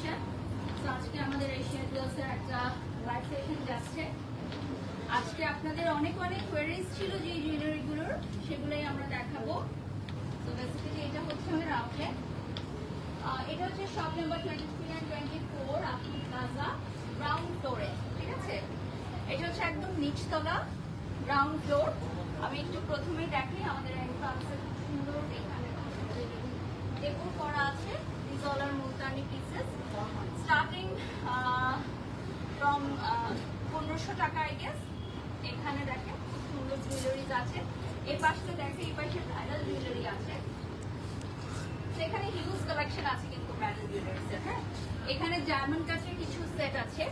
Collection. তো আজকে আমাদের এশিয়া জুয়েলসের একটা লাইভ সেশন যাচ্ছে। আজকে আপনাদের অনেক অনেক কোয়েরিজ ছিল যে জুয়েলারিগুলোর, সেগুলোই আমরা দেখাবো। তো বেসিক্যালি এটা হচ্ছে আমাদের আউটলেট। এটা হচ্ছে শপ নাম্বার 23 and 24 আপনি প্লাজা গ্রাউন্ড ফ্লোরে, ঠিক আছে? এটা হচ্ছে একদম নিচতলা গ্রাউন্ড ফ্লোর। আমি একটু প্রথমেই দেখাই আমাদের এন্ট্রান্সে সুন্দর এখানে ডেকোর করা আছে। These all are Multani pieces starting from 1500 টাকা আই গেস। এখানে দেখেন খুব সুন্দর জুয়েলারিজ আছে। এই পাশে দেখেন, এই পাশে ব্রাইডাল জুয়েলারি আছে। এখানে হিউজ কালেকশন আছে কিন্তু ব্রাইডাল জুয়েলারিজের। হ্যাঁ, এখানে ডায়মন্ড কাটের কিছু সেট আছে।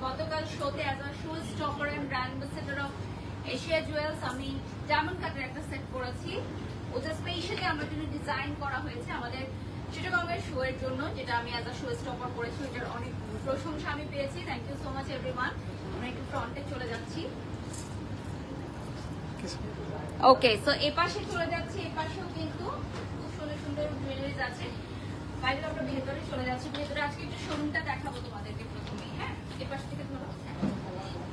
গতকাল শোতে as a showstopper and brand ambassador of Asia jewels আমি ডায়মন্ড কাটের একটা সেট করেছি। ওটা স্পেশালি আমার জন্য ডিজাইন করা হয়েছে আমাদের চিটাগংয়ের শো এর জন্য, যেটা আমি অ্যাজ আ শো স্টপার করেছি। ওটার অনেক প্রশংসা আমি পেয়েছি। Thank you so much everyone. আমরা একটু ফ্রন্টে চলে যাচ্ছি। ওকে, সো এই পাশে চলে যাচ্ছি। এই পাশেও কিন্তু খুব সুন্দর সুন্দর জুয়েলারিজ আছে। বাইরে আমরা ভেতরে চলে যাচ্ছি। ভেতরে আজকে একটু শোরুমটা দেখাবো তোমাদেরকে প্রথমেই। হ্যাঁ, এই পাশ থেকে ধরো,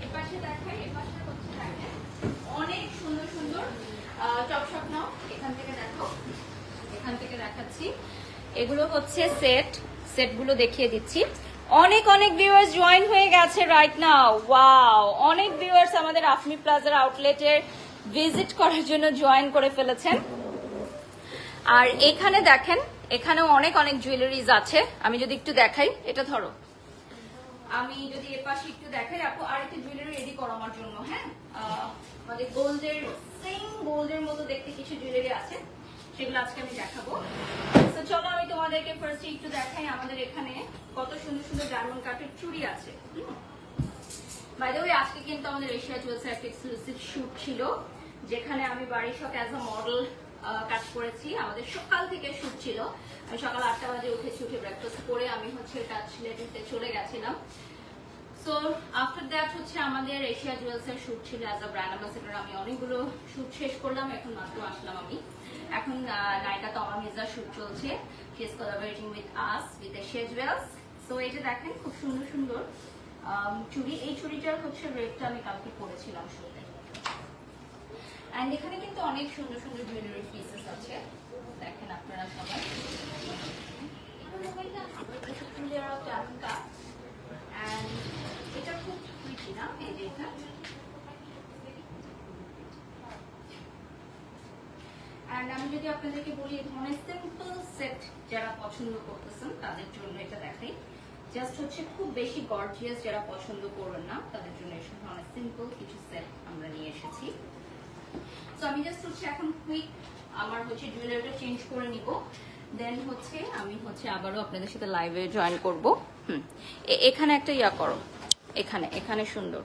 এই পাশে দেখাই। এই পাশে হচ্ছে দেখেন অনেক সুন্দর সুন্দর চপশপ নাও। এখান থেকে দেখো, এখান থেকে দেখাচ্ছি। এগুলো হচ্ছে সেটগুলো দেখিয়ে দিচ্ছি। অনেক অনেক ভিউয়ার্স জয়েন হয়ে গেছে রাইট নাও। ওয়াও, অনেক ভিউয়ার্স আমাদের আফমি প্লাজার আউটলেটের ভিজিট করার জন্য জয়েন করে ফেলেছেন। আর এখানে দেখেন, এখানেও অনেক অনেক জুয়েলারিজ আছে। আমি যদি একটু দেখাই, এটা ধরো, আমি যদি এ পাশে একটু দেখাই আপু, আর একটা জুয়েলারি রেডি করো আমার জন্য। হ্যাঁ, আমাদের গোল্ডের সেম গোল্ডের মতো দেখতে কিছু জুয়েলারি আছে, সেগুলো আজকে আমি দেখাবো। তো চলো আমি তোমাদেরকে ফার্স্ট একটু দেখাই আমাদের এখানে কত সুন্দর সুন্দর ডায়মন্ড কাটের চুড়ি আছে। বাই দ্য ওয়ে, আজকে কিন্তু আমাদের এশিয়া জুয়েলসের একটা এক্সক্লুসিভ শুট ছিল, যেখানে আমি বাড়ির শখ অ্যাজ আ মডেল কাজ করেছি। আমাদের সকাল থেকে শুট ছিল। আমি সকাল 8টা বাজে উঠেছি, উঠে ব্রেকফাস্ট করে আমি হচ্ছে টাচ লেডিতে চলে গেছিলাম। সো আফটার দ্যাট হচ্ছে আমাদের এশিয়া জুয়েলসের শুট ছিল অ্যাজ আ ব্র্যান্ড অ্যাম্বাসেডর। আমি অনেকগুলো শুট শেষ করলাম, এখন মাত্র আসলাম আমি। এখন নায়িকা তমা মির্জার শুট চলছে। She is collaborating with us, with Asia jewels. So এটা দেখেন খুব সুন্দর সুন্দর চুড়ি। এই চুড়িটার হচ্ছে রেটটা আমি কালকে পরেছিলাম শুতে। এন্ড এখানে কিন্তু অনেক সুন্দর সুন্দর জুয়েলারি পিসেস আছে, দেখেন আপনারা সবাই। এটা খুব প্রিটি না, এই যে এটা। এন্ড আমি যদি আপনাদেরকে বলি, এই ধরনের সিম্পল সেট যারা পছন্দ করতেছেন তাদের জন্য এটা দেখাই। জাস্ট হচ্ছে খুব বেশি গর্জিয়াস যারা পছন্দ করবেন না, তাদের জন্য এসব ধরনের সিম্পল কিছু সেট আমরা নিয়ে এসেছি। তো আমি জাস্ট হচ্ছে এখন কুইক আমার হচ্ছে জুয়েলারিটা চেঞ্জ করে নিব, দেন হচ্ছে আমি হচ্ছে আবারও আপনাদের সাথে লাইভে জয়েন করব। এখানে একটা ইয়া করো, এখানে এখানে সুন্দর।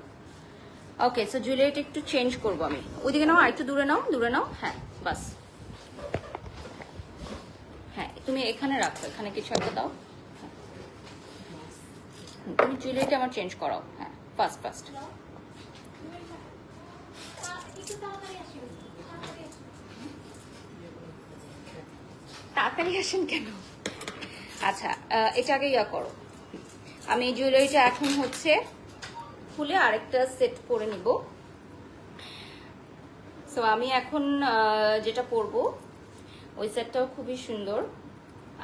ওকে, সো জুয়েলারিটা একটু চেঞ্জ করব আমি। ওইদিকে নাও, আর একটু দূরে নাও, দূরে নাও। হ্যাঁ, বাস। হ্যাঁ, তুমি এখানে রাখো, এখানে কিছু একটা দাও। তুমি জুয়েলারিটা আমার চেঞ্জ করাও। হ্যাঁ, ফাস্ট ফাস্ট। তাড়াতাড়ি আসেন কেন? আচ্ছা, এটা আগে ইয়া করো। আমি এই জুয়েলারিটা এখন হচ্ছে খুলে আরেকটা সেট করে নিব। সো আমি এখন যেটা পরবো ওই সেটটাও খুবই সুন্দর।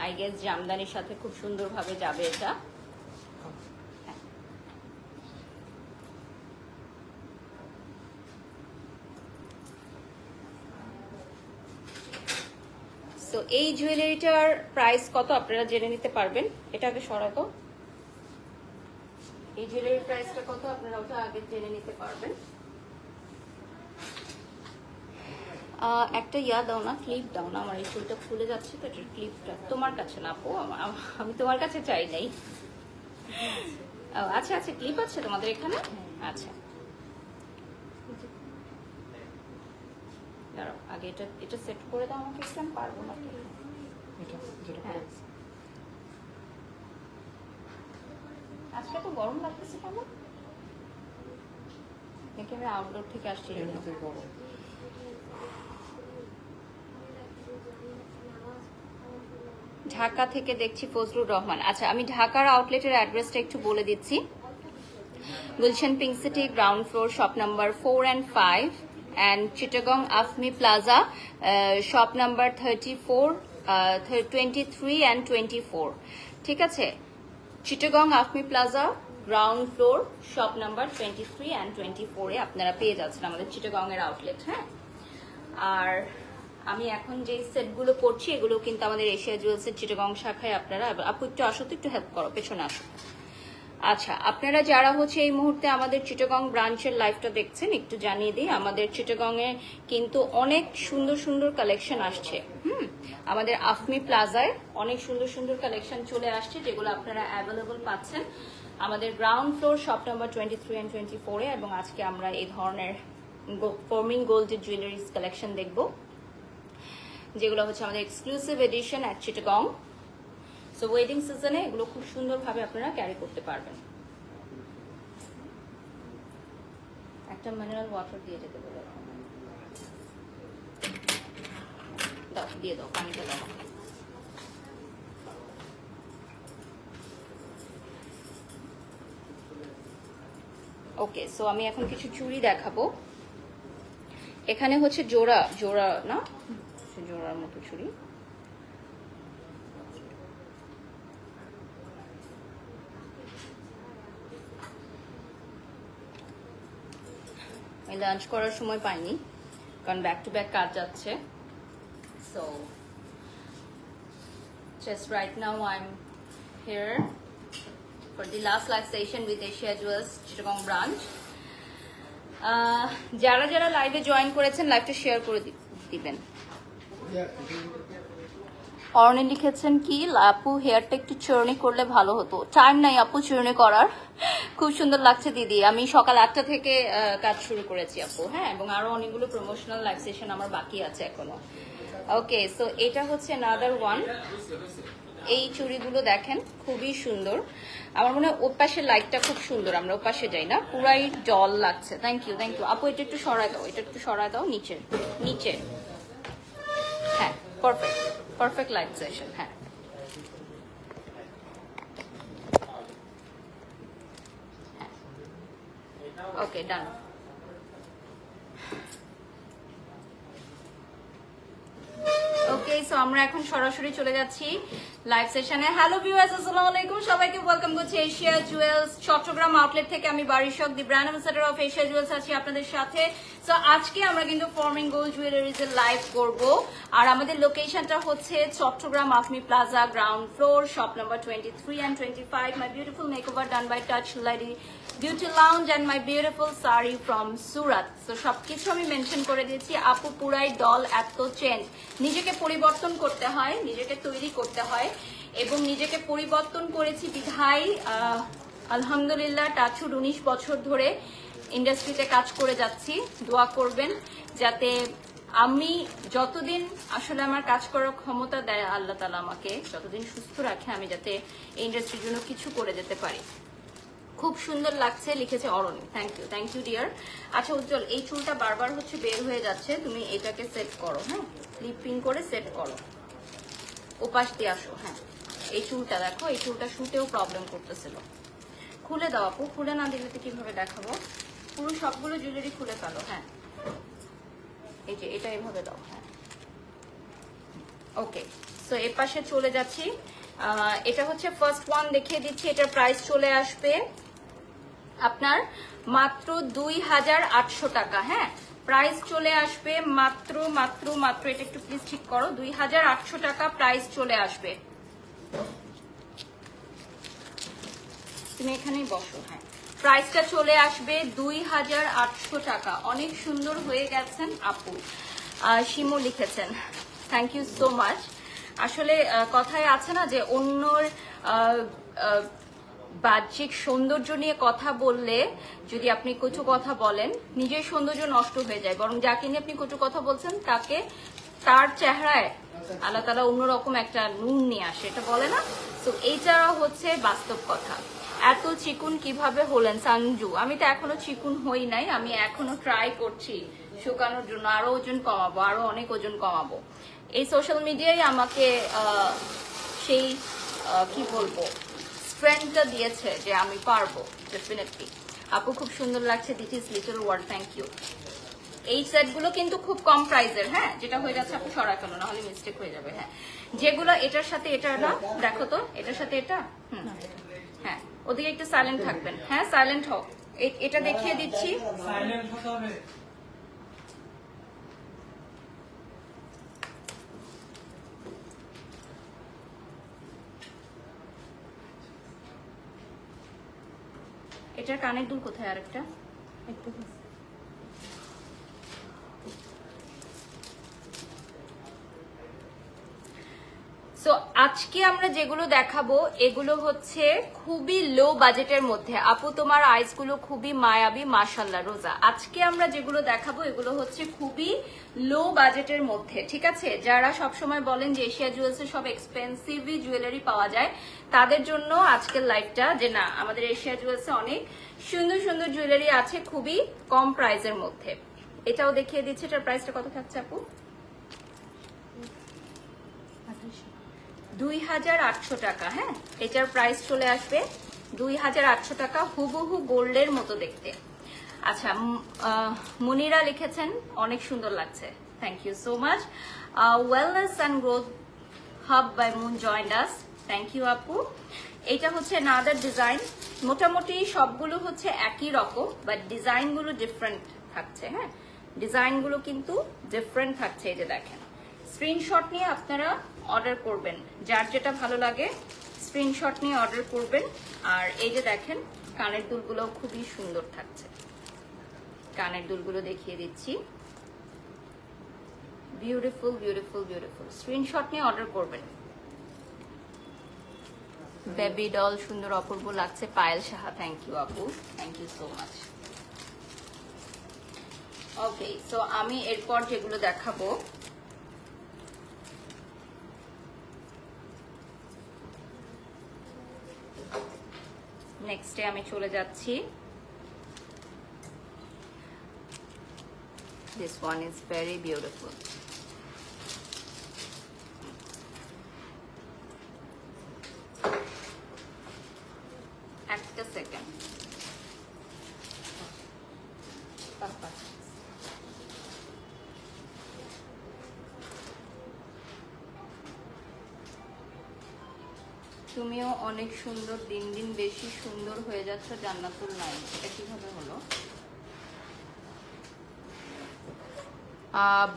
আই গেস জামদানির সাথে খুব সুন্দরভাবে যাবে এটা। তো এই জুয়েলারিটার প্রাইস কত আপনারা জেনে নিতে পারবেন। এটা আগে সরাতো, এই জুয়েলারির প্রাইসটা কত আপনারা ওটা আগে জেনে নিতে পারবেন। একটা ইয়া দাও না, ক্লিপ দাও না, আমার এই চুলটা খুলে যাচ্ছে তো, এটার ক্লিপটা তোমার কাছে না আপু, আমি তোমার কাছে চাই নাই। আচ্ছা আচ্ছা, ক্লিপ আছে তোমাদের এখানে? আচ্ছা, দাঁড়াও আগে এটা সেট করে দাও আমাকে, একটু আমি পারবো না। আজকে তো গরম লাগতেছে কেন? নাকি আমি আউটডোর থেকে আসছি? ঢাকা থেকে দেখছি ফজলুর রহমান। আচ্ছা, আমি ঢাকার আউটলেটের অ্যাড্রেসটা একটু বলে দিচ্ছি। Gulshan pink city, ground floor, shop number 4 and 5, and Chittagong Afmi Plaza, shop number 34, 23 and 24. ঠিক আছে, Chittagong Afmi Plaza, ground floor, shop number 23 and 24 এ আপনারা পেয়ে যাচ্ছেন আমাদের চিটাগং এর আউটলেট। হ্যাঁ, আর আমি এখন যে সেটগুলো করছি এগুলো কিন্তু আমাদের এশিয়া জুয়েলসের চিটাগং শাখায়। আপনারা আপু একটু আসো তো, একটু হেল্প করো, পেছনে আসো। আচ্ছা, আপনারা যারা হচ্ছে এই মুহূর্তে আমাদের চিটাগং ব্রাঞ্চের লাইভটা দেখছেন, একটু জানিয়ে দিই আমাদের চিটাগং এ কিন্তু অনেক সুন্দর সুন্দর কালেকশন আসছে। আমাদের আফমি প্লাজায় অনেক সুন্দর সুন্দর কালেকশন চলে আসছে, যেগুলো আপনারা অ্যাভেলেবল পাচ্ছেন আমাদের ground floor, shop number 23 and 24 এ। এবং আজকে আমরা এই ধরনের ফর্মিং গোল্ডের জুয়েলারিজ কালেকশন দেখব, যেগুলো হচ্ছে আমাদের exclusive edition at Chittagong. So wedding সিজনে এগুলো খুব সুন্দরভাবে আপনারা ক্যারি করতে পারবেন। একটা মিনারেল ওয়াটার দিয়ে যেতে বলো, দাও, দিয়ে দাও, পানিটা দাও। ওকে, সো আমি এখন কিছু চুড়ি দেখাবো। এখানে হচ্ছে জোড়া জোড়া না, জোড়ার মতো চুড়ি। আমি লাঞ্চ করার সময় পাইনি, কারণ ব্যাক টু ব্যাক কাজ যাচ্ছে। So just right now I'm here for the last live session with Asia Jewels Chittagong branch. যারা যারা লাইভে জয়েন করেছেন লাইভটা শেয়ার করে দিবেন। অর্ণি লিখেছেন কি, আপু হেয়ারটা একটু চুরনি করলে ভালো হতো। টাইম নাই আপু চুরনি করার। খুব সুন্দর লাগছে দিদি, আমি সকাল 8টা থেকে কাজ শুরু করেছি আপু। হ্যাঁ, এবং আরো অনেকগুলো প্রমোশনাল লাইভ সেশন আমার বাকি আছে এখনো। ওকে, সো এটা হচ্ছে another one। এই চুড়িগুলো দেখেন, খুবই সুন্দর। আমার মনে হয় ওপাশের লাইটটা খুব সুন্দর, আমরা ওপাশে যাই না, পুরাই জল লাগছে। থ্যাংক ইউ, থ্যাংক ইউ আপু। এটা একটু সরায় দাও, এটা একটু সরায় দাও নিচে নিচে। হ্যাঁ, পারফেক্ট পারফেক্ট লাইট সেশন। হ্যাঁ, ওকে, ডান। ওকে, সো আমরা এখন সরাসরি চলে যাচ্ছি লাইভ সেশনে। হ্যালো ভিউয়ার্স, আসসালামু আলাইকুম, সবাইকে ওয়েলকাম করছি এশিয়া জুয়েলস চট্টগ্রাম আউটলেট থেকে। আমি বারিশক, the brand ambassador of Asia Jewels, আছি আপনাদের সাথে। সো আজকে আমরা কিন্তু ফর্মিং গোল্ড জুয়েলারিজ এর লাইভ করব, আর আমাদের লোকেশনটা হচ্ছে Chattogram Afmi plaza, ground floor, shop number 23 and 25। My beautiful makeover done by touch lady beauty lounge and my beautiful sari from Surat. তো সবকিছু আমি মেনশন করে দিয়েছি। আপু পুরাই ডল, এত চেঞ্জ। নিজেকে পরিবর্তন করতে হয়, নিজেকে তৈরি করতে হয়, এবং নিজেকে পরিবর্তন করেছি বিধায় আলহামদুলিল্লাহ টাচুড 19 বছর ধরে ইন্ডাস্ট্রিতে কাজ করে যাচ্ছি। দোয়া করবেন যাতে আমি যতদিন আসলে আমার কাজ করার ক্ষমতা দেয় আল্লাহ তাআলা আমাকে, যতদিন সুস্থ রাখে, আমি যাতে এই ইন্ডাস্ট্রির জন্য কিছু করে যেতে পারি। খুব সুন্দর লাগছে, লিখেছে অরণি। Thank you dear. আচ্ছা উজ্জ্বল, এই চুলটা বারবার হচ্ছে বের হয়ে যাচ্ছে, তুমি এটাকে সেট করো। হ্যাঁ, ক্লিপিং করে সেট করো, ওপাশ দিয়ে আসো। হ্যাঁ, এই চুলটা দেখো, এই চুলটা শুতেও প্রবলেম করতেছিল। খুলে দাও আপু, খুলে না দিলে তো কিভাবে দেখাবো। পুরো সবগুলো জুয়েলারি খুলে ফেলো। হ্যাঁ, এই যে এটা এভাবে দাও। হ্যাঁ, ওকে, সো এর পাশে চলে যাচ্ছি। এটা হচ্ছে ফার্স্ট ওয়ান দেখিয়ে দিচ্ছি। এটার প্রাইস চলে আসবে আপনার মাত্র 2800 টাকা। হ্যাঁ, প্রাইস চলে আসবে মাত্র মাত্র মাত্র, এটা একটু প্লিজ ঠিক করো, 2800 টাকা প্রাইস চলে আসবে। তুমি এখানেই বসো। হ্যাঁ, প্রাইসটা চলে আসবে 2800 টাকা। অনেক সুন্দর হয়ে গেছেন আপু। শিমু লিখেছেন, থ্যাংক ইউ সো মাচ। আসলে কথায় আছে না যে অন্যর বাহ্যিক সৌন্দর্য নিয়ে কথা বললে যদি আপনি কটু কথা বলেন, নিজের সৌন্দর্য নষ্ট হয়ে যায়, বরং যাকে নিয়ে আপনি কটু কথা বলছেন তাকে, তার চেহারায় আল্লাহ তাআলা অন্যরকম একটা নূর নিয়ে আসে, এটা বলে না? তো এইটা হচ্ছে বাস্তব কথা। এত চিকুন কিভাবে হলেন সঞ্জু? আমি তো এখনো চিকুন হই নাই, আমি এখনো ট্রাই করছি শুকানোর জন্য, আরো ওজন কমাবো, আরো অনেক ওজন কমাবো। এই সোশ্যাল মিডিয়ায় আমাকে সেই কি বলবো স্ট্রেংথটা দিয়েছে যে আমি পারবো ডেফিনেটলি। আপু খুব সুন্দর লাগছে, this is little word, thank you. এই সেটগুলো কিন্তু খুব কম প্রাইসের, হ্যাঁ, যেটা হয়ে যাচ্ছে আপু সরাই ফেলো, না হলে মিস্টেক হয়ে যাবে। হ্যাঁ, যেগুলো এটার সাথে এটা না, দেখো তো এটার সাথে এটা, হ্যাঁ, ওদিকে একটু সাইলেন্ট থাকবেন। হ্যাঁ, সাইলেন্ট হোক, এটা দেখিয়ে দিচ্ছি। এটার কানের দুল কোথায় আরেকটা? সো আজকে আমরা যেগুলো দেখাবো এগুলো হচ্ছে খুবই লো বাজেটের মধ্যে। আপু তোমার আইস গুলো খুবই মায়াবী, মাশাআল্লাহ। রোজা, আজকে আমরা যেগুলো দেখাবো এগুলো হচ্ছে খুবই লো বাজেটের মধ্যে, ঠিক আছে? যারা সবসময় বলেন যে এশিয়া জুয়েলার্সে সব এক্সপেন্সিভ জুয়েলারি পাওয়া যায়, তাদের জন্য আজকের লাইভটা, যে না আমাদের এশিয়া জুয়েলার্সে অনেক সুন্দর সুন্দর জুয়েলারি আছে খুবই কম প্রাইসের মধ্যে। এটাও দেখিয়ে দিচ্ছি, এটার প্রাইসটা কত থাকছে আপু? 2800 টাকা। হ্যাঁ, এটার প্রাইস চলে আসবে 2800 টাকা, হুবহু গোল্ডের মতো দেখতে। আচ্ছা, মুনিরা লিখেছেন অনেক সুন্দর লাগছে, thank you so much. Wellness and growth hub by Moon joined us, thank you আপু। এটা হচ্ছে নাদার ডিজাইন, মোটামুটি সবগুলো হচ্ছে একই রকম, বাট ডিজাইনগুলো ডিফারেন্ট থাকছে। হ্যাঁ, ডিজাইনগুলো কিন্তু ডিফারেন্ট থাকছে। এই যে দেখেন, স্ক্রিনশট নিয়ে আপনারা অর্ডার করবেন, যার যেটা ভালো লাগে স্ক্রিনশট নিয়ে অর্ডার করবেন। আর এই যে দেখেন কানের দুলগুলো খুবই সুন্দর থাকছে, কানের দুলগুলো দেখিয়ে দিচ্ছি, বিউটিফুল বিউটিফুল বিউটিফুল। স্ক্রিনশট নিয়ে অর্ডার করবেন। বেবি ডল সুন্দর অপূর্ব লাগছে, পায়েল সাহা, থ্যাংক ইউ আপু, thank you so much. Okay, so আমি এরপর যেগুলো দেখাবো নেক্সটে আমি চলে যাচ্ছি। This one is very beautiful. একটা সেকেন্ড, তুমিও অনেক সুন্দর, দিন দিন বেশি সুন্দর হয়ে যাচ্ছ জান্নাতুল নাইম। এটা কিভাবে হলো?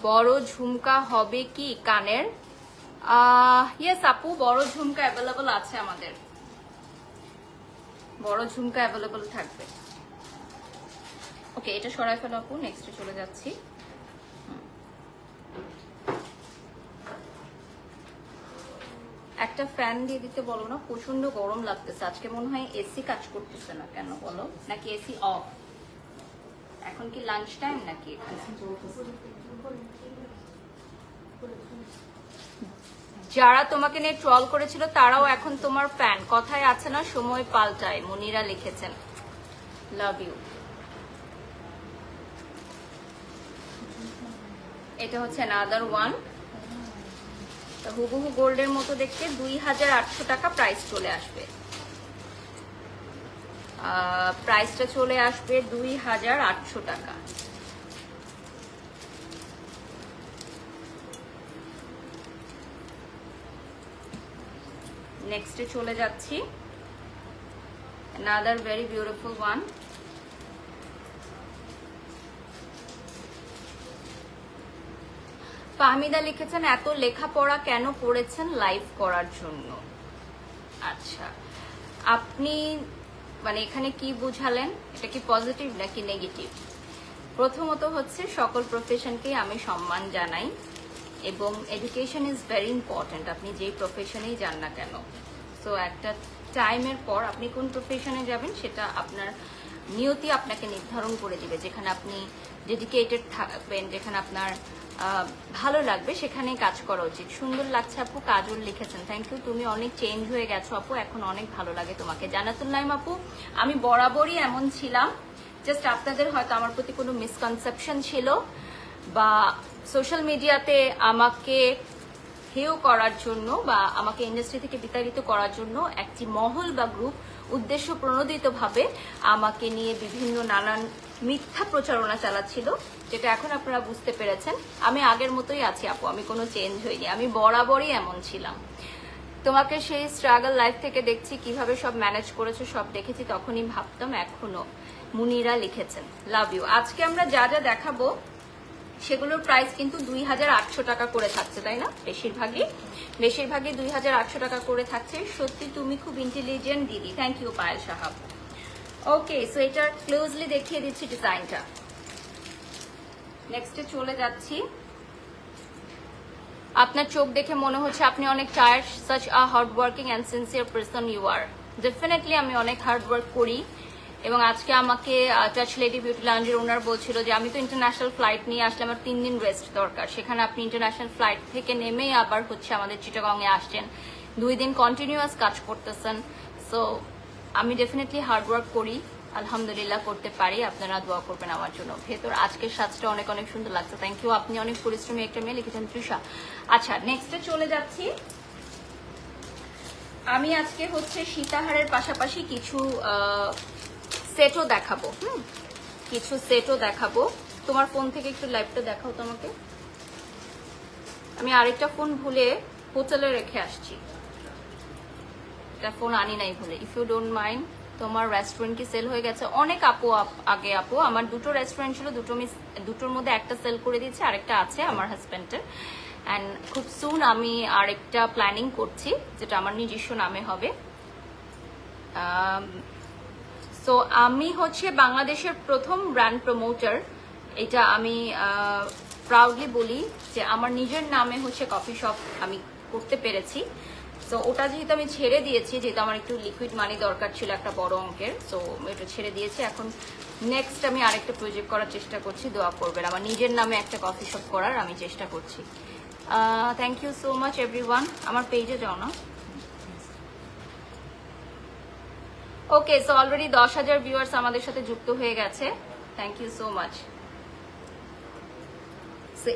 বড় ঝুমকা হবে কি কানের? ইয়েস আপু, বড় ঝুমকা অ্যাভেলেবল আছে আমাদের, বড় ঝুমকা অ্যাভেলেবল থাকবে। ওকে, এটা সরাই ফেলো আপু, নেক্সটে চলে যাচ্ছি। একটা ফ্যান দিয়ে দিতে বলো না, প্রচন্ড গরম লাগতেছে আজকে, মনে হয় এসি কাজ করতেছে না কেন বলো, নাকি এসি অফ? এখন কি লাঞ্চ টাইম নাকি এখানে? যারা তোমাকে নিয়ে ট্রল করেছিল তারাও এখন তোমার ফ্যান, কথায় আছে না সময় পাল্টায়, মুনিরা লিখেছেন, লাভ ইউ। এটা হচ্ছে another one, হুবহু গোল্ডের মতো দেখতে, 2800 টাকা প্রাইস চলে আসবে। প্রাইসটা চলে আসবে 2800 টাকা। নেক্সটে চলে যাচ্ছি, another very beautiful one. Fahmida লিখেছেন এত লেখাপড়া কেন পড়েছেন লাইভ করার জন্য? আচ্ছা, আপনি মানে এখানে কি বুঝালেন, এটা কি পজিটিভ নাকি নেগেটিভ? প্রথমত হচ্ছে সকল প্রফেশনকেই আমি সম্মান জানাই এবং এডুকেশন ইজ ভেরি ইম্পর্টেন্ট, আপনি যেই প্রফেশনেই যান না কেন। সো একটা টাইমের পর আপনি কোন প্রফেশনে যাবেন সেটা আপনার নিয়তি আপনাকে নির্ধারণ করে দিবে। যেখানে আপনি ডেডিকেটেড থাকবেন, যেখানে আপনার ভালো লাগবে সেখানেই কাজ করা উচিত। সুন্দর লাগছে আপু, কাজল লিখেছেন, থ্যাংক ইউ। তুমি অনেক চেঞ্জ হয়ে গেছো আপু, এখন অনেক ভালো লাগে তোমাকে। জান্নাতুল নাইম আপু, আমি বরাবরই এমন ছিলাম, জাস্ট আপনাদের হয়তো আমার প্রতি কোনো মিসকনসেপশন ছিল বা সোশ্যাল মিডিয়াতে আমাকে হেয় করার জন্য বা আমাকে ইন্ডাস্ট্রি থেকে বিতাড়িত করার জন্য একটি মহল বা গ্রুপ উদ্দেশ্য প্রণোদিতভাবে আমাকে নিয়ে বিভিন্ন নানান মিথ্যা প্রচারণা চালাচ্ছিল, যেটা এখন আপনারা বুঝতে পেরেছেন। আমি আগের মতোই আছি আপু, আমি কোনো চেঞ্জ হইনি, আমি বরাবরই এমন ছিলাম। তোমাকে সেই স্ট্রাগল লাইফ থেকে দেখছি, কিভাবে সব ম্যানেজ করেছো সব দেখেছি, তখনই ভাবতাম এখনো। মুনিরা লিখেছেন, লাভ ইউ। আজকে আমরা যা যা দেখাবো সেগুলোর প্রাইস কিন্তু 2800 টাকা করে থাকছে, তাই না? বেশিরভাগই 2800 টাকা করে থাকছে। সত্যি তুমি খুব ইন্টেলিজেন্ট দিদি, thank you Payel Saha. Okay, so এটা ক্লোজলি দেখিয়ে দিচ্ছি ডিজাইনটা। নেক্সটে চলে যাচ্ছি। আপনার চোখ দেখে মনে হচ্ছে আপনি অনেক tired, such a hard working and sincere person you are. Definitely আমি অনেক হার্ড ওয়ার্ক করি, এবং আজকে আমাকে টাচ লেডি বিউটি লাউঞ্জের ওনার বলছিল যে আমি তো ইন্টারন্যাশনাল ফ্লাইট নিয়ে আসলে আমার 3 দিন রেস্ট দরকার, সেখানে আপনি ইন্টারন্যাশনাল ফ্লাইট থেকে নেমেই আবার হচ্ছে আমাদের চিটাগংয়ে আসছেন, 2 দিন কন্টিনিউয়াস কাজ করতেছেন। সো আমি ডেফিনেটলি হার্ড ওয়ার্ক করি, আলহামদুলিল্লাহ করতে পারি। আপনারা দোয়া করবেন আমার জন্য। ভেতর আজকের সাজটা অনেক অনেক সুন্দর লাগছে, থ্যাংক ইউ। আপনি অনেক পরিশ্রমী একটা মেয়ে, লিখেছেন তৃষা। আচ্ছা, নেক্সটে চলে যাচ্ছি। আমি আজকে হচ্ছে সীতাহারের পাশাপাশি কিছু সেটও দেখাবো। কিছু সেটও দেখাবো। তোমার ফোন থেকে একটু লাইভটা দেখাও তো আমাকে। আমি আরেকটা ফোন ভুলে হোটেলে রেখে আসছি, এটা ফোন আনি নাই ভুলে। ইফ ইউ ডোন্ট মাইন্ড, তোমার রেস্টুরেন্ট কি সেল হয়ে গেছে? অনেক আপু আগে আপু, আমার 2টো রেস্টুরেন্ট ছিল, দুটোর মধ্যে একটা সেল করে দিয়েছে, আরেকটা আছে আমার হাজবেন্ডের। অ্যান্ড খুব সুন আমি আরেকটা প্ল্যানিং করছি, যেটা আমার নিজস্ব নামে হবে। সো আমি হচ্ছে বাংলাদেশের প্রথম ব্র্যান্ড প্রমোটার, এটা আমি প্রাউডলি বলি যে আমার নিজের নামে হচ্ছে কফি শপ আমি করতে পেরেছি। সো ওটা যেহেতু আমি ছেড়ে দিয়েছি, যেহেতু আমার একটু লিকুইড মানি দরকার ছিল একটা বড় অঙ্কের, সো এটা ছেড়ে দিয়েছি। এখন নেক্সট আমি আরেকটা প্রজেক্ট করার চেষ্টা করছি, দোয়া করবেন। আমার নিজের নামে একটা কফি শপ করার আমি চেষ্টা করছি। Thank you so much everyone. আমার পেজে যাও না। ওকে, সো অলরেডি 10,000 ভিউয়ার্স আমাদের সাথে যুক্ত হয়ে গেছে, থ্যাংক ইউ সো মাচ।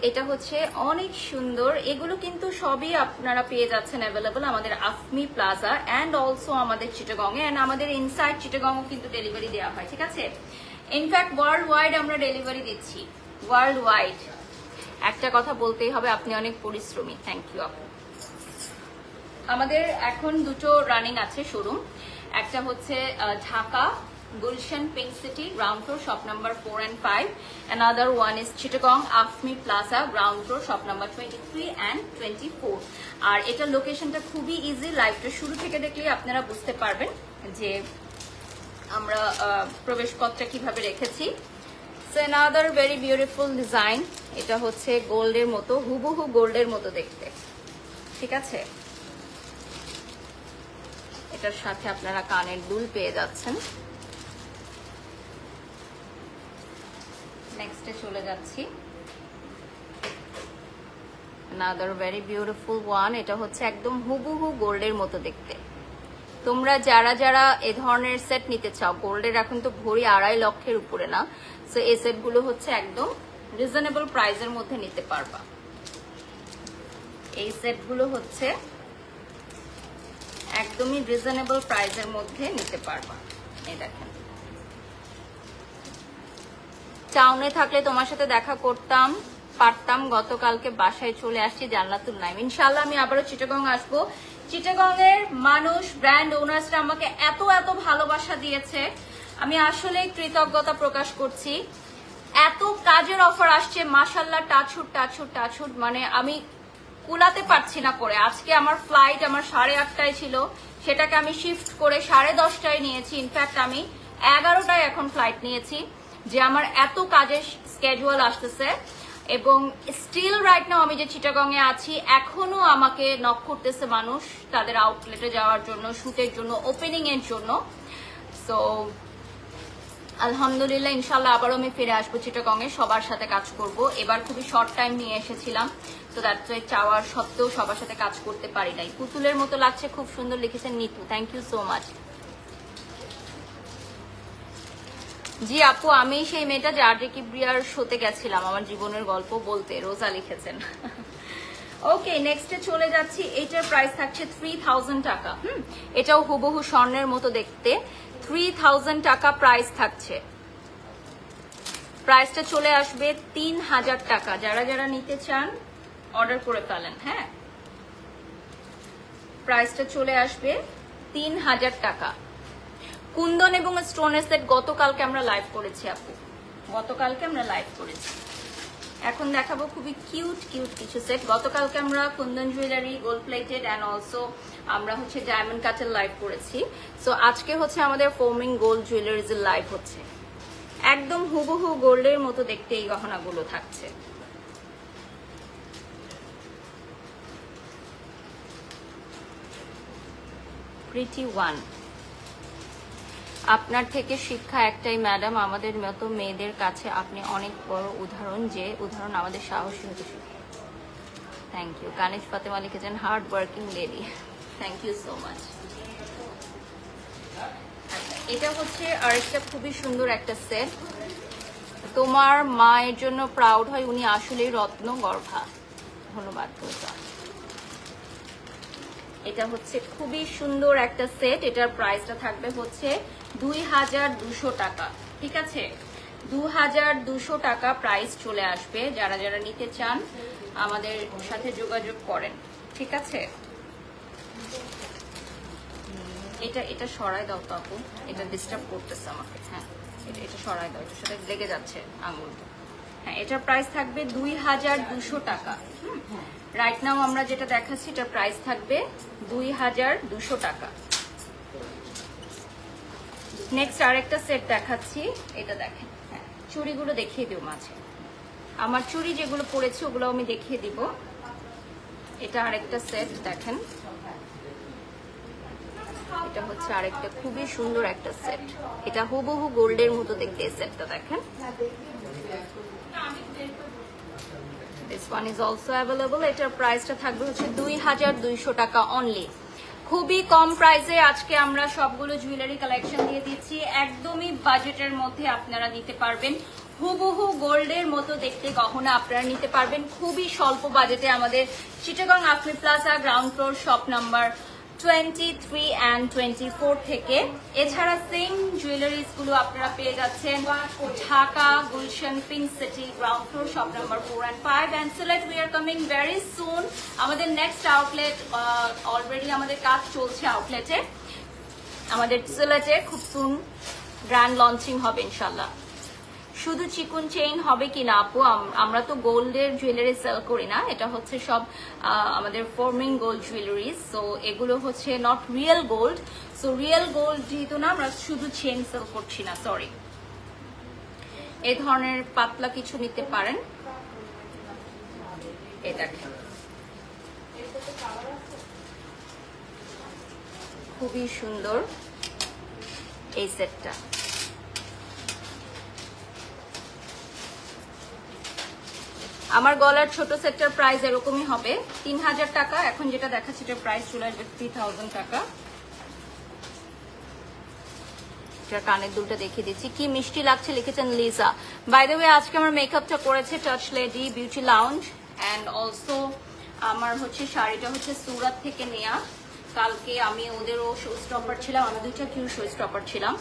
এটা হচ্ছে অনেক সুন্দর, এগুলো কিন্তু সবই আপনারা পেয়ে যাচ্ছেন অ্যাভেলেবল আমাদের আফমি প্লাজা অ্যান্ড অলসো আমাদের চিটাগংয়ে, অ্যান্ড আমাদের ইনসাইড চিটাগংও কিন্তু ডেলিভারি দেওয়া হয়, ঠিক আছে? ইনফ্যাক্ট ওয়ার্ল্ড ওয়াইড আমরা ডেলিভারি দিচ্ছি, ওয়ার্ল্ড ওয়াইড। একটা কথা বলতেই হবে, আপনি অনেক পরিশ্রমী, থ্যাংক ইউ আপু। আমাদের এখন 2টো রানিং আছে শোরুম, একটা হচ্ছে Dhaka Gulshan pink city ground floor shop number 4 and 5, another one is Chittagong Afmi Plaza ground floor shop number 23 and 24। আর এটা লোকেশনটা খুবই ইজি, লাইভটা শুরু থেকে দেখলে আপনারা বুঝতে পারবেন যে আমরা প্রবেশপথটা কিভাবে রেখেছি। So another very beautiful design, এটা হচ্ছে গোল্ডের মতো, হুবহু গোল্ডের মতো দেখতে, ঠিক আছে? এটার সাথে আপনারা কানের দুল পেয়ে যাচ্ছেন। নেক্সটে চলে যাচ্ছি, another very beautiful one, এটা হচ্ছে একদম হুবহু গোল্ডের মতো দেখতে। তোমরা যারা যারা এ ধরনের সেট নিতে চাও, গোল্ডের এখন তো ভরি 2.5 লক্ষের উপরে না, সো এই সেটগুলো হচ্ছে একদম রিজনেবল প্রাইসের মধ্যে নিতে পারবা। এই সেটগুলো হচ্ছে একদমই রিজনেবল প্রাইসের মধ্যে নিতে পারবা। এই দেখেন, টাউনে থাকলে তোমার সাথে দেখা করতাম পারতাম, গতকালকে বাসায় চলে আসছি জান্নাতুল নাইম। ইনশাআল্লাহ আমি আবারও চিটাগং আসবো। চিটাগং এর মানুষ, ব্র্যান্ড ওনার্সরা আমাকে এত এত ভালোবাসা দিয়েছে, আমি আসলে কৃতজ্ঞতা প্রকাশ করছি। এত কাজের অফার আসছে, মাশাআল্লাহ, টাচহুড টাচহুড টাচহুড, মানে আমি কুলাতে পারছি না করে। আজকে আমার ফ্লাইট আমার 8:30টায় ছিল, সেটাকে আমি শিফট করে 10:30টায় নিয়েছি। ইনফ্যাক্ট আমি 11টায় এখন ফ্লাইট নিয়েছি, যে আমার এত কাজের স্কেজুয়াল আসতেছে। এবং স্টিল রাইট নাও আমি যে চিটাগংয়ে আছি, এখনো আমাকে নক করতেছে মানুষ তাদের আউটলেটে যাওয়ার জন্য, শুটের জন্য, ওপেনিং এর জন্য। সো আলহামদুলিল্লাহ, ইনশাল্লাহ আবারও আমি ফিরে আসবো চিটাগংয়ে, সবার সাথে কাজ করব। এবার খুবই শর্ট টাইম নিয়ে এসেছিলাম, তো দ্যাটস ওয়াই চাওয়ার সত্ত্বেও সবার সাথে কাজ করতে পারি নাই। পুতুলের মতো লাগছে, খুব সুন্দর লিখেছেন Nitu, thank you so much. জি আপু, আমি সেই মেয়েটা যে আরজে কিবরিয়ার শোতে গেছিলাম আমার জীবনের গল্প বলতে, রোজা লিখেছেন। ওকে, নেক্সটে চলে যাচ্ছি। এটার প্রাইস থাকছে 3000 টাকা। এটাও হুবহু স্বর্ণের মতো দেখতে। 3000 টাকা প্রাইস থাকছে। প্রাইসটা চলে আসবে 3000 টাকা। যারা যারা নিতে চান অর্ডার করে ফেলেন। হ্যাঁ, প্রাইসটা চলে আসবে 3000 টাকা। কুন্দন এবং স্টোনের সেট গতকালকে আমরা লাইভ করেছি আপু, গতকালকে আমরা লাইভ করেছি। এখন দেখাবো খুবই কিউট কিউট কিছু সেট। গতকালকে আমরা Kundan jewellery, gold plated and also আমরা হচ্ছে ডায়মন্ড কাটের লাইভ করেছি। সো আজকে হচ্ছে আমাদের ফোমিং গোল্ড জুয়েলারিজ এর লাইভ হচ্ছে। একদম হুবহু গোল্ডের মতো দেখতে এই গহনাগুলো থাকছে। প্রিটি ওয়ান, আপনার থেকে শিক্ষা একটাই ম্যাডাম, আমাদের মতো মেয়েদের কাছে আপনি অনেক বড় উদাহরণ, যে উদাহরণ আমাদের সাহসী হতে শুরু। Thank you. কানিজ ফাতেমা লিখেছেন hard working lady. Thank you so much. এটা হচ্ছে আরেকটা খুবই সুন্দর একটা সেট। তোমার মায়ের জন্য প্রাউড হয়, উনি আসলেই রত্ন গর্ভা। ধন্যবাদ। এটা হচ্ছে খুবই সুন্দর একটা সেট। এটার প্রাইসটা থাকবে হচ্ছে 2200 টাকা। ঠিক আছে, 2200 টাকা প্রাইস চলে আসবে। যারা যারা নিতে চান আমাদের সাথে যোগাযোগ করেন। ঠিক আছে, এটা এটা সরাই দাও তো আপু, এটা ডিস্টার্ব করতেছে আমাকে। হ্যাঁ, এটা সরাই দাও, এটার সাথে লেগে যাচ্ছে আঙুলটা। হ্যাঁ, এটার প্রাইস থাকবে 2200 টাকা। রাইট নাও আমরা যেটা দেখাচ্ছি এটার প্রাইস থাকবে 2200 টাকা। নেক্সট আরেকটা সেট দেখাচ্ছি, এটা দেখেন। হ্যাঁ, চুড়িগুলো দেখিয়ে দিও মাঝে। আমার চুড়ি যেগুলো পরেছে ওগুলো আমি দেখিয়ে দিব। এটা আরেকটা সেট দেখেন, এটা হচ্ছে আরেকটা খুবই সুন্দর একটা সেট। এটা হুবহু গোল্ডের মতো দেখতে এই সেটটা দেখেন। This one is also available. এটার প্রাইসটা থাকবে হচ্ছে 2200 টাকা অনলি। খুবই কম প্রাইসে আজকে আমরা সবগুলো জুয়েলারি কালেকশন দিয়ে দিচ্ছি। একদমই বাজেটের মধ্যে আপনারা নিতে পারবেন। হুবহু গোল্ডের মতো দেখতে গহনা আপনারা নিতে পারবেন খুবই স্বল্প বাজেটে আমাদের Chittagong Afmi plaza ground floor shop number 23 and 24 থেকে। এছাড়া সেম জুয়েলারিজ গুলো আপনারা পেয়ে যাচ্ছেন Dhaka Gulshan pink city ground floor shop number 4 and 5 and Sylhet we are coming very soon. আমাদের নেক্সট আউটলেট অলরেডি আমাদের কাজ চলছে আউটলেটে। আমাদের সিলেটে খুব সুন গ্র্যান্ড লঞ্চিং হবে ইনশাল্লাহ। শুধু চিকুন চেইন হবে কিনা আপু, আমরা তো গোল্ডের জুয়েলারি সেল করি না, এটা হচ্ছে সব আমাদের ফর্মিং গোল্ড জুয়েলারিজ। সো এগুলো হচ্ছে not real gold. So real gold যেহেতু না, আমরা শুধু চেইন সেল করছি না, সরি। এই ধরনের পাতলা কিছু নিতে পারেন। এটা খুবই সুন্দর এই সেটটা। আমার গলার ছোট সেটটার প্রাইস এরকমই হবে 3000 টাকা। এখন যেটা দেখাচ্ছি এটার প্রাইস চলে আসবে 3000 টাকা। এটার কানের দুলটা দেখিয়ে দিচ্ছি, কি মিষ্টি লাগছে লিখেছেন লিজা। বাই দ্য ওয়ে আজকে আমার মেকআপটা করেছে touch lady beauty lounge and also আমার হচ্ছে শাড়িটা হচ্ছে সুরাত থেকে নেয়া। কালকে আমি ওদেরও শো স্টপার ছিলাম, আমি দুইটা কিউ শো স্টপার ছিলাম।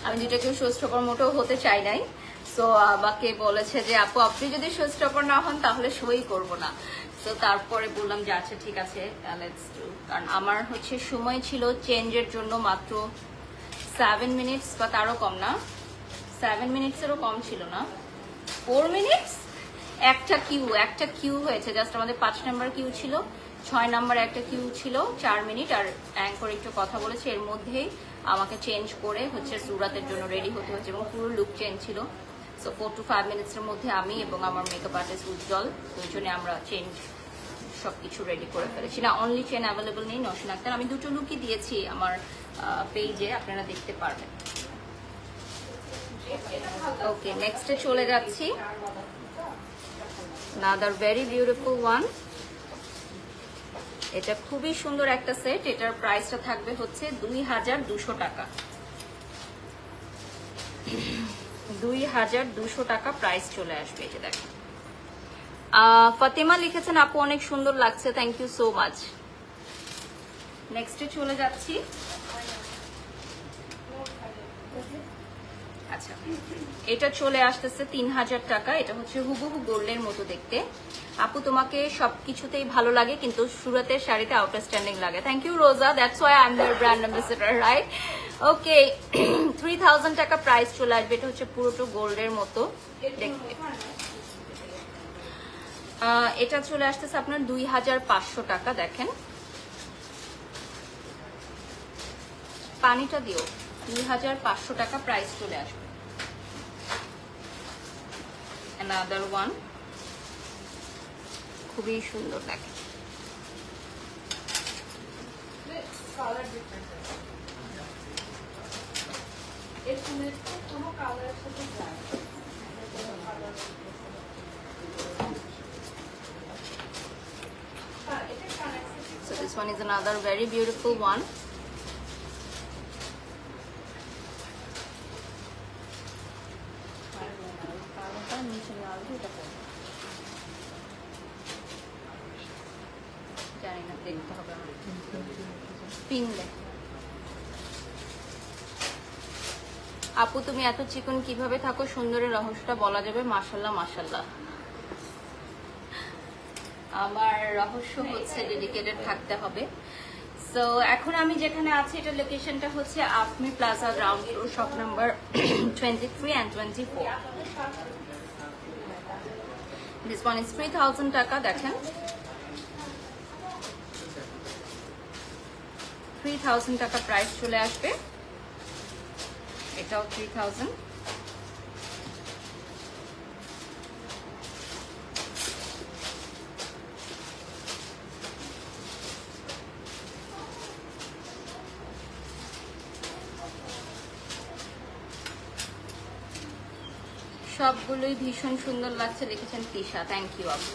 আমি দুইটা কিউ শো স্টপার মোটেও হতে চাই নাই। সো আমাকে বলেছে যে আপু আপনি যদি শো স্টপার না হন তাহলে শোই করব না। তো তারপরে বললাম যে আচ্ছা ঠিক আছে লেটস ডু। কারণ আমার হচ্ছে সময় ছিল চেঞ্জের জন্য মাত্র 7 মিনিটস বা তারও কম না, 7 মিনিটসেরও কম ছিল না, 4 মিনিটস। একটা কিউ হয়েছে জাস্ট, আমাদের 5 নাম্বার কিউ ছিল, 6 নাম্বার একটা কিউ ছিল, 4 মিনিট। আর অ্যাঙ্কর একটু কথা বলেছে, এর মধ্যেই আমাকে চেঞ্জ করে হচ্ছে সুরাতের জন্য রেডি হতে হচ্ছে এবং পুরো লুক চেঞ্জ ছিল। সো 4 to 5 মিনিটসের মধ্যে আমি এবং আমার মেকআপ আর্টিস্ট উজ্জ্বল দুজনে আমরা চেঞ্জ সবকিছু রেডি করে ফেলেছি। না অনলি চেন অ্যাভেলেবল নেই নওশিন আক্তার, আমি দুটো লুকই দিয়েছি আমার পেজে, আপনারা দেখতে পারবেন। ওকে, নেক্সটে চলে যাচ্ছি। Another very beautiful one. এটা খুবই সুন্দর একটা সেট। এটার প্রাইসটা থাকবে হচ্ছে 2200 টাকা। 2200 টাকা প্রাইস চলে আসবে। এটা দেখেন ফাতেমা লিখেছেন আপু অনেক সুন্দর লাগছে, থ্যাংক ইউ সো মাচ। নেক্সটে চলে যাচ্ছি। আচ্ছা, এটা চলে আসতেছে 3000 টাকা। এটা হচ্ছে হুবহু গোল্ডের মতো দেখতে। আপু তোমাকে সবকিছুতেই ভালো লাগে, কিন্তু সুরতের শাড়িতে আউটস্ট্যান্ডিং লাগে। Thank you Roza, that's why I am their brand ambassador, right? Okay, 3000 টাকা প্রাইস চলে আসবে। এটা হচ্ছে পুরোটা গোল্ডের মতো দেখতে। এটা চলে আসতেছে আপনার 2500 টাকা। দেখেন পানিটা দিও, 2500 টাকা প্রাইস চলে আসবে। Another one, খুবই সুন্দর লাগে। So this one is another very beautiful one. জানি না, দেখতে হবে পিনলে। আপু তুমি এত চিকন কিভাবে থাকো? সুন্দরের রহস্যটা বলা যাবে? মাশাল্লাহ মাশাল্লাহ। আমার রহস্য হচ্ছে ডেডিকেটেড থাকতে হবে। সো এখন আমি যেখানে আছি, এটা লোকেশনটা হচ্ছে Afmi plaza, ground floor, shop number 23 and 24। This one is 3000 টাকা। দেখেন 3000 টাকা প্রাইস চলে আসবে। এটাও 3000। সবগুলোই ভীষণ সুন্দর লাগছে, লিখেছেন তিশা, থ্যাংক ইউ আপু।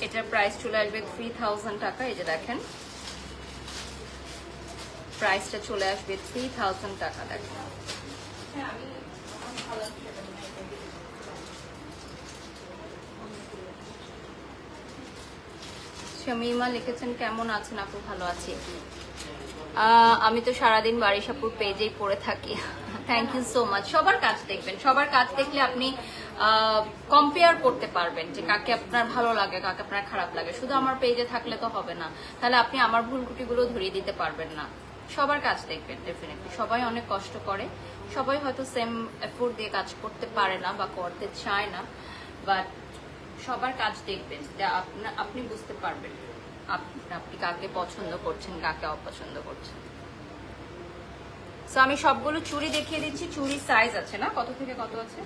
এটার প্রাইস চলে আসবে 3000 টাকা। এই যে দেখেন প্রাইসটা চলে আসবে 3000 টাকা। দেখেন শামিমা লিখেছেন কেমন আছেন আপু? ভালো আছি। আমি তো সারাদিন বারিশাপুর পেজেই পড়ে থাকি। Thank you so much. সবার কাজ দেখবেন, সবার কাজ দেখলে আপনি কম্পেয়ার করতে পারবেন যে কাকে আপনার ভালো লাগে, কাকে আপনার খারাপ লাগে। শুধু আমার পেজে থাকলে তো হবে না, তাহলে আপনি আমার ভুল ত্রুটিগুলো ধরিয়ে দিতে পারবেন না। সবার কাজ দেখবেন ডেফিনেটলি। সবাই অনেক কষ্ট করে, সবাই হয়তো সেম এফোর্ট দিয়ে কাজ করতে পারে না বা করতে চায় না, বাট সবার কাজ দেখবেন, আপনি বুঝতে পারবেন আপনি কাকে পছন্দ করছেন, কাকে অপছন্দ করছেন। সো আমি সবগুলো চুড়ি দেখিয়ে দিচ্ছি। চুড়ির সাইজ আছে না, কত থেকে কত আছে?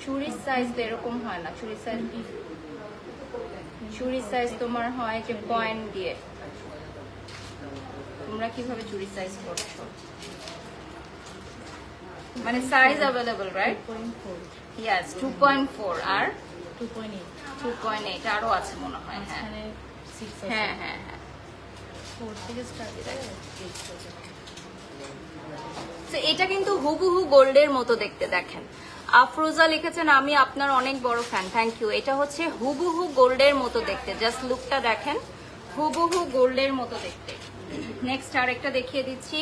চুড়ির সাইজ তো এরকম হয় না। চুড়ির সাইজ তোমার হয় যে পয়েন্ট দিয়ে। তোমরা কিভাবে চুড়ির সাইজ করছো? মানে সাইজ अवेलेबल, রাইট? 2.4 2.4 আর 2.8 আরো আছে মনে হয়। হ্যাঁ হ্যাঁ হ্যাঁ। এটা কিন্তু হুবহু গোল্ডের মতো দেখতে। দেখেন আফরোজা লিখেছেন আমি আপনার অনেক বড় ফ্যান, থ্যাংক ইউ। এটা হচ্ছে হুবহু গোল্ডের মতো দেখতে, জাস্ট লুকটা দেখেন, হুবহু গোল্ডের মতো দেখতে। নেক্সট আরেকটা দেখিয়ে দিচ্ছি।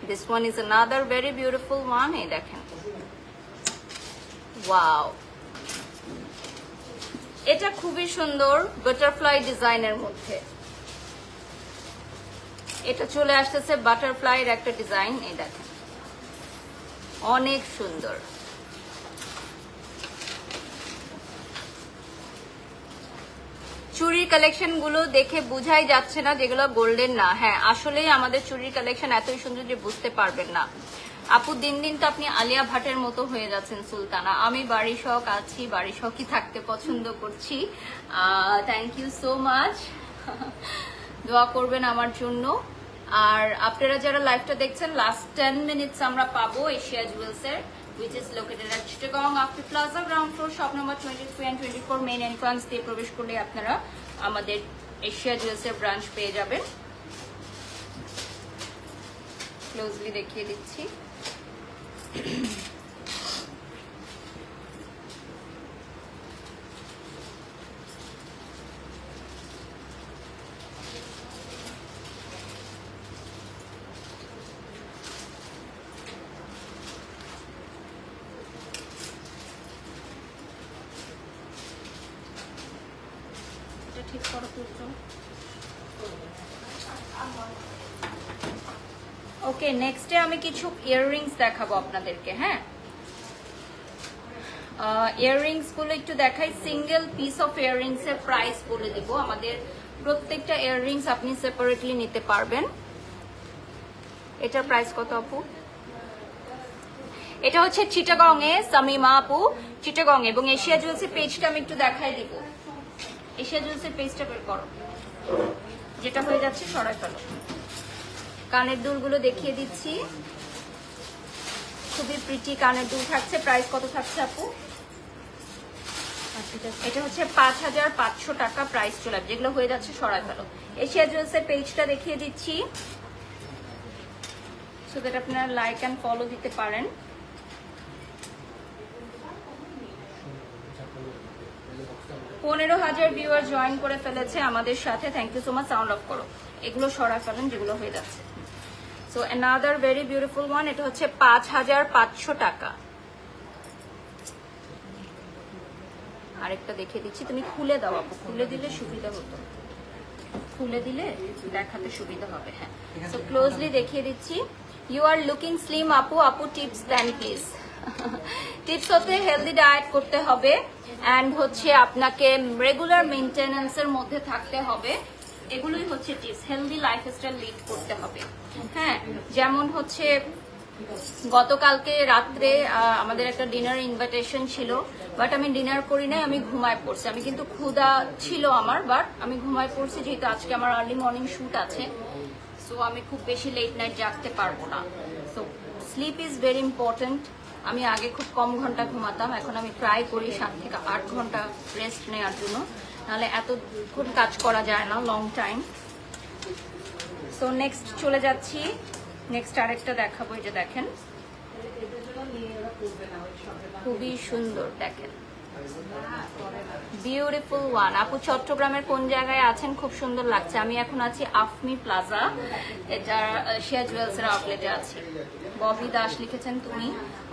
This one is another very beautiful one. এই দেখেন, ওয়াও, এটা খুবই সুন্দর বাটারফ্লাই ডিজাইনের মধ্যে। এটা চলে আসতেছে বাটারফ্লাইয়ের একটা ডিজাইন। এই দেখেন অনেক সুন্দর। চুড়ির কালেকশন গুলো দেখে বুঝাই যাচ্ছে না যেগুলো গোল্ডেন না। হ্যাঁ আসলেই আমাদের চুড়ির কালেকশন এতই সুন্দর যে বুঝতে পারবেন না। আপু দিন দিন তো আপনি আলিয়া ভাটের মতো হয়ে যাচ্ছেন সুলতানা। আমি বাড়ি শখ আছি, বাড়ি শখই থাকতে পছন্দ করছি। Thank you so much. দোয়া করবেন আমার জন্য। আর আপনারা যারা লাইভটা দেখছেন লাস্ট 10 মিনিটস আমরা পাবো Asia জুয়েলসের, which is located at Chittagong After Plaza ground floor shop number 23 and 24 main entrance দিয়ে প্রবেশ করলে আপনারা আমাদের এশিয়া জুয়েলসের ব্রাঞ্চ পেয়ে যাবেন। ক্লোজলি দেখিয়ে দিচ্ছি। ঠিক করো পুজো। ওকে, নেক্সটে আমি কিছু ইয়াররিংস দেখাবো আপনাদেরকে। হ্যাঁ, ইয়াররিংস গুলো একটু দেখাই। সিঙ্গেল পিস অফ ইয়াররিংস এর প্রাইস বলে দিব। আমাদের প্রত্যেকটা ইয়াররিংস আপনি সেপারেটলি নিতে পারবেন। এটার প্রাইস কত আপু? এটা হচ্ছে চিটাগং এ, সামিমা আপু চিটাগং, এবং এশিয়া জুয়েলসের পেজটা আমি একটু দেখাই দিব। এশিয়া জুয়েলসের পেজটা বের করো, যেটা হয়ে যাচ্ছে সরাই ফেলো। কানের দুলগুলো দেখিয়ে দিচ্ছি, খুবই প্রিটি কানের দুল থাকছে। প্রাইস কত থাকছে আপু? এটা হচ্ছে 5500 টাকা প্রাইস চলে, যেগুলো হয়ে যাচ্ছে সরাই ফেলো। এশিয়া জুয়েলসের পেজটা দেখিয়ে দিচ্ছি, সো দ্যাট আপনারা লাইক অ্যান্ড ফলো দিতে পারেন। পনেরো হাজার ভিউয়ার জয়েন করে ফেলেছে আমাদের সাথে, thank you so much. Sound off করো, এগুলো সরাই ফেলেন যেগুলো হয়ে যাচ্ছে। So another very beautiful one, এটা হচ্ছে 5500 টাকা। আরেকটা দেখিয়ে দিচ্ছি, তুমি খুলে দাও আপু, খুলে দিলে সুবিধা হতো, খুলে দিলে দেখাতে সুবিধা হবে। হ্যাঁ, সো ক্লোজলি দেখিয়ে দিচ্ছি। ইউ আর লুকিং স্লিম আপু। আপু টিপস দেন প্লিজ। টিপস হচ্ছে হেলদি ডায়েট করতে হবে, অ্যান্ড হচ্ছে আপনাকে রেগুলার মেনটেন্যান্সের মধ্যে থাকতে হবে। এগুলোই হচ্ছে টিপস। হেলদি লাইফস্টাইল লিড করতে হবে। হ্যাঁ, যেমন হচ্ছে গতকালকে রাত্রে আমাদের একটা ডিনার ইনভাইটেশন ছিল, বাট আমি ডিনার করি নাই, আমি ঘুমায় পড়ছি। আমি কিন্তু ক্ষুধা ছিল আমার, বাট আমি ঘুমায় পড়ছি যেহেতু আজকে আমার আর্লি মর্নিং শুট আছে। সো আমি খুব বেশি লেট নাইট জাগতে পারবো না। So sleep is very important. আমি আগে খুব কম ঘন্টা ঘুমাতাম, এখন আমি ট্রাই করি 7 থেকে 8 ঘন্টা রেস্ট নেওয়ার জন্য, নাহলে এতক্ষণ কাজ করা যায় না লং টাইম। সো নেক্সট চলে যাচ্ছি, নেক্সট আরেকটা দেখাবো। এই যে দেখেন, খুবই সুন্দর, দেখেন বিউটিফুল ওয়ান। আপু চট্টগ্রামের কোন জায়গায় আছেন? খুব সুন্দর লাগছে। আমি এখন আছি আফমি প্লাজা, এটা এশিয়া জুয়েলসের আউটলেটে আছি। ববি দাস লিখেছেন তুমি,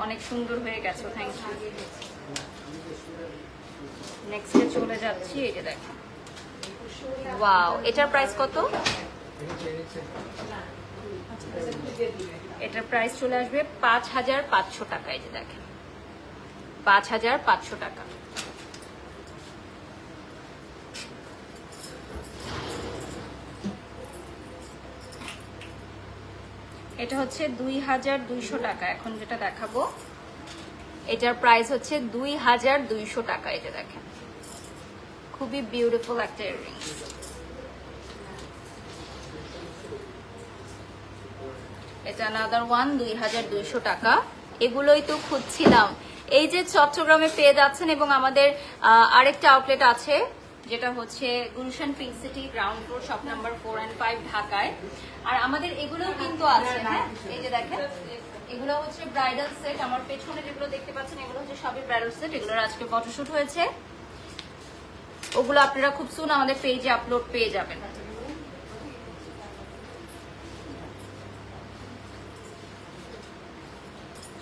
অনেক সুন্দর হয়ে গেছো, থ্যাংক ইউ। নেক্সটে চলে যাচ্ছি, এই যে দেখেন, ওয়াও, এটার প্রাইস কত? এটার প্রাইস চলে আসবে 5500 টাকা। এই যে দেখেন, 5500 টাকা। এটা হচ্ছে 2200 টাকা। এখন যেটা দেখাবো এটার প্রাইস হচ্ছে 2200 টাকা। এটা দেখেন, খুবই বিউটিফুল একটা ইয়াররিংস। এটা আনাদার ওয়ান, 2200 টাকা। এগুলোই তো খুঁজছিলাম। এই যে চট্টগ্রামে পেয়ে যাচ্ছেন, এবং আমাদের আরেকটা আউটলেট আছে যেটা হচ্ছে Gulshan pink city ground floor shop number 4 and 5 ঢাকায়। আর আমাদের এগুলোও কিন্তু আছে। হ্যাঁ, এই যে দেখেন, এগুলো হচ্ছে ব্রাইডাল সেট। আমার পেছনে যেগুলো দেখতে পাচ্ছেন এগুলো হচ্ছে সবই ব্রাইডাল সেট। এগুলোর আজকে ফটোশুট হয়েছে, ওগুলো আপনারা খুব সুন আমাদের পেজে আপলোড পেয়ে যাবেন।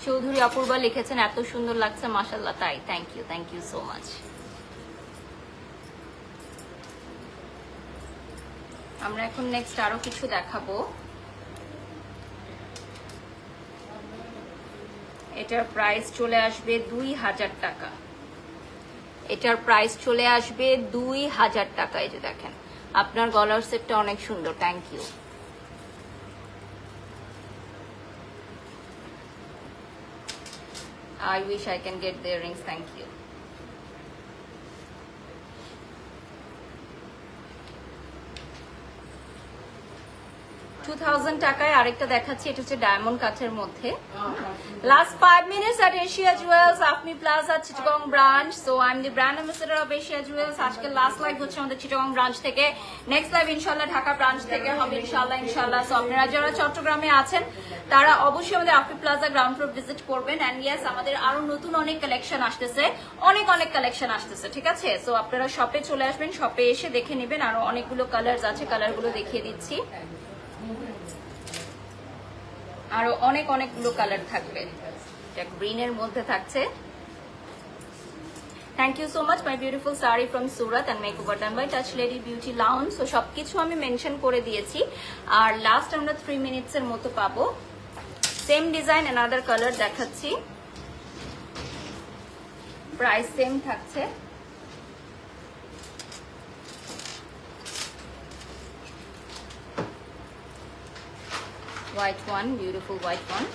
চৌধুরী অপূর্বা লিখেছেন এত সুন্দর লাগছে, মাশাআল্লাহ। তাই, থ্যাংক ইউ সো মাচ। আমরা এখন নেক্সট আরো কিছু দেখাবো। এটার প্রাইস চলে আসবে 2000 টাকা। এটার প্রাইস চলে আসবে 2000 টাকা। এই যে দেখেন, আপনার গলার সেটটা অনেক সুন্দর, thank you. I wish I can get the earrings, thank you. 2000 টাকায় আরেকটা দেখাচ্ছি, এটা হচ্ছে ডায়মন্ড কাঠের মধ্যে। Last 5 minutes at Asia Jewels, Afmi Plaza, Chittagong branch. So I'm the brand ambassador of Asia Jewels. আজকে লাস্ট লাইভ হচ্ছে আমাদের চিটাগং ব্রাঞ্চ থেকে, নেক্সট লাইভ ইনশাআল্লাহ ঢাকা ব্রাঞ্চ থেকে হবে ইনশাআল্লাহ। সো আপনারা যারা চট্টগ্রামে আছেন তারা অবশ্যই আমাদের আফমি প্লাজা গ্রাউন্ড ফ্লোর ভিজিট করবেন। এন্ড ইয়েস, আমাদের আরো নতুন অনেক কালেকশন আসতেছে, অনেক কালেকশন আসতেছে, ঠিক আছে? সো আপনারা শপে চলে আসবেন, শপে এসে দেখে নেবেন। আরো অনেকগুলো কালার্স আছে, কালারগুলো দেখিয়ে দিচ্ছি। আরো অনেকগুলো কালার থাকবে, এটা গ্রিনের মধ্যে থাকছে। Thank you so much my beautiful sari from Surat and makeover done by touch lady beauty lounge. So সবকিছু আমি মেনশন করে দিয়েছি। আর লাস্ট আমরা 3 মিনিটস এর মতো পাবো। সেম ডিজাইন অ্যানাদার কালার দেখাচ্ছি, প্রাইস সেম থাকছে। White one, beautiful white one.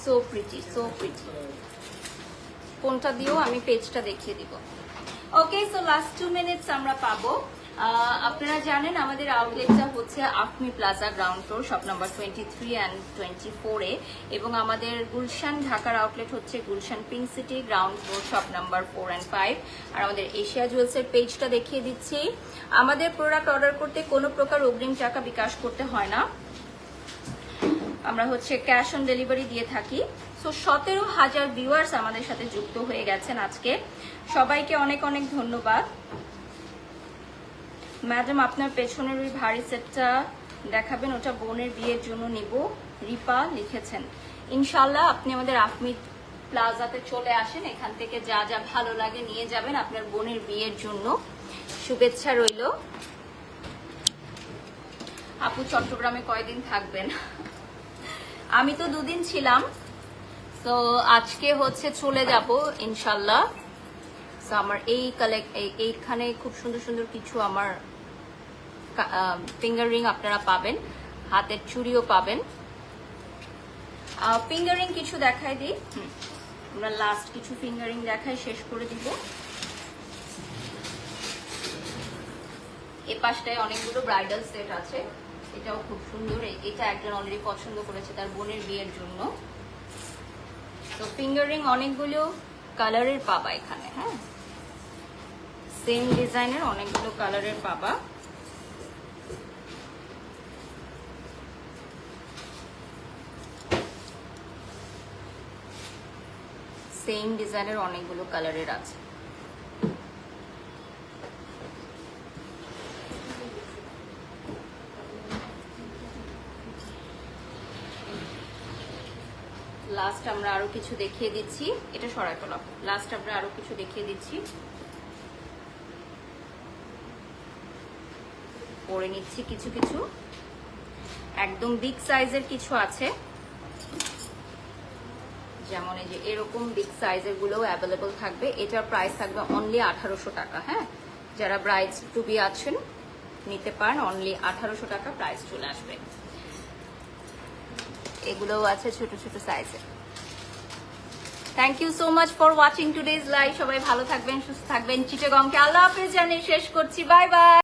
So pretty, so pretty. কোনটা দিও আমি পেজটা দেখিয়ে দিব। ওকে, সো লাস্ট 2 মিনিটস আমরা পাবো। আপনারা জানেন আমাদের আউটলেটটা হচ্ছে Afmi plaza ground floor, shop number 23 and 24 এ, এবং আমাদের গুলশান ঢাকার আউটলেট হচ্ছে Gulshan pink city ground floor, shop number 4 and 5। আর আমাদের এশিয়া জুয়েলসের পেজটা দেখিয়ে দিচ্ছি। আমাদের প্রোডাক্ট অর্ডার করতে কোনো প্রকার অগ্রিম টাকা বিকাশ করতে হয় না, আমরা হচ্ছে ক্যাশ অন ডেলিভারি দিয়ে থাকি। সো 17,000 ভিউয়ার্স আমাদের সাথে যুক্ত হয়ে গেছেন আজকে, সবাইকে অনেক ধন্যবাদ। ম্যাডাম আপনার পেছনের ওই ভারী সেটটা দেখাবেন, ওটা বোনের বিয়ের জন্য নিব, রিপা লিখেছেন। ইনশাল্লাহ আপনি আমাদের আফমি প্লাজাতে চলে আসেন, এখান থেকে যা যা ভালো লাগে নিয়ে যাবেন আপনার বোনের বিয়ের জন্য। শুভেচ্ছা রইল। আপু চট্টগ্রামে কয়দিন থাকবেন? আমি তো 2 দিন ছিলাম, তো আজকে হচ্ছে চলে যাব ইনশাল্লাহ। সো আমার এইখানে খুব সুন্দর কিছু আমার ফিঙ্গার রিং আপনারা পাবেন, হাতের চুড়িও পাবেন। ফিঙ্গার রিং কিছু দেখাই দিই, আমরা লাস্ট কিছু ফিঙ্গার রিং দেখাই, শেষ করে দিব। এ পাশটায় অনেকগুলো ব্রাইডাল সেট আছে, এটাও খুব সুন্দর। এটা একজন অলরেডি পছন্দ করেছে তার বোনের বিয়ের জন্য। তো ফিঙ্গার রিং অনেকগুলো কালারের পাবা এখানে, হ্যাঁ, সেম ডিজাইনের অনেকগুলো কালারের পাবা। সেম ডিজাইনের অনেকগুলো কালারের আছে। লাস্ট আমরা আরো কিছু দেখিয়ে দিচ্ছি, এটা সরাই ফেলা। লাস্ট আমরা আরো কিছু দেখিয়ে দিচ্ছি, পরে নিচ্ছি কিছু একদম বিগ সাইজের কিছু আছে, যেমন এই যে এরকম বিগ সাইজের গুলোও অ্যাভেলেবল থাকবে। এটার প্রাইস থাকবে অনলি 1800 টাকা। হ্যাঁ, যারা ব্রাইডস টু বি আছেন নিতে পারেন, অনলি 1800 টাকা প্রাইস চলে আসবে। এগুলোও আছে ছোট সাইজের। Thank you so much for watching today's live. সবাই ভালো থাকবেন, সুস্থ থাকবেন। চিটাগংকে আল্লাহ হাফেজ জানিয়ে শেষ করছি। Bye bye.